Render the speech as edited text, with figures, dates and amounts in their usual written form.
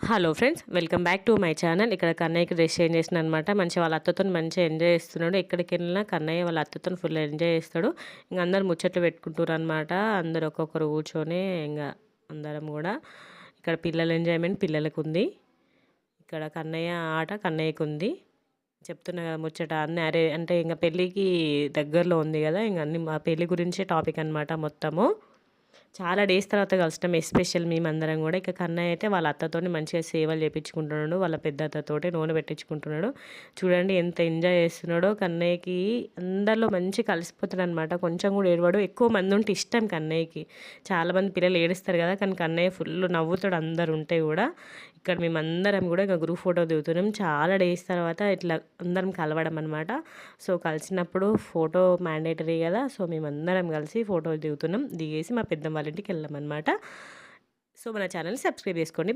Hello friends, welcome back to my channel. ఇక్కడ కన్నయ్యకి dress change చేసిన అనమాట. మంచిగా వాళ్ళ అత్తతో మంచిగా ఎంజాయ్ చేస్తున్నాడు. ఎక్కడికి వెళ్ళినా కన్నయ్య వాళ్ళ అత్తతో ఫుల్ ఎంజాయ్ చేస్తాడు. ఇంకా అందరు ముచ్చట్లు పెట్టుకుంటారు అనమాట. అందరు ఒక్కొక్కరు కూర్చొని ఇంకా అందరం కూడా ఇక్కడ పిల్లల ఎంజాయ్మెంట్ పిల్లలకు ఉంది. ఇక్కడ కన్నయ్య ఆట కన్నయ్యకు ఉంది. చెప్తున్నా కదా ముచ్చట అన్నీ అరే అంటే ఇంకా పెళ్ళికి దగ్గరలో ఉంది కదా, ఇంక అన్ని మా పెళ్ళి గురించే టాపిక్ అనమాట మొత్తము. చాలా డేస్ తర్వాత కలుస్తాం, ఎస్పెషల్ మేమందరం కూడా. ఇక కన్నయ్య అయితే వాళ్ళ అత్తతోని మంచిగా సేవలు చేయించుకుంటున్నాడు. వాళ్ళ పెద్ద అత్తతోటి నూనె పెట్టించుకుంటున్నాడు. చూడండి ఎంత ఎంజాయ్ చేస్తున్నాడో. కన్నయ్యకి అందరిలో మంచి కలిసిపోతాడు అనమాట. కొంచెం కూడా ఏడవాడు. ఎక్కువ మంది ఉంటే ఇష్టం కన్నయ్యకి. చాలామంది పిల్లలు ఏడుస్తారు కదా, కానీ కన్నయ్య ఫుల్ నవ్వుతాడు అందరు ఉంటే కూడా. ఇక్కడ మేమందరం కూడా ఇంకా గ్రూప్ ఫోటో దిగుతున్నాం. చాలా డేస్ తర్వాత ఇట్లా అందరం కలవడం అనమాట. సో కలిసినప్పుడు ఫోటో మ్యాండేటరీ కదా, సో మేమందరం కలిసి ఫోటోలు దిగుతున్నాం. దిగేసి మా పెద్దమ్మ వాళ్ళ ఇంటికి వెళ్ళామన్నమాట. సో మన ఛానల్ని సబ్స్క్రైబ్ చేసుకోండి.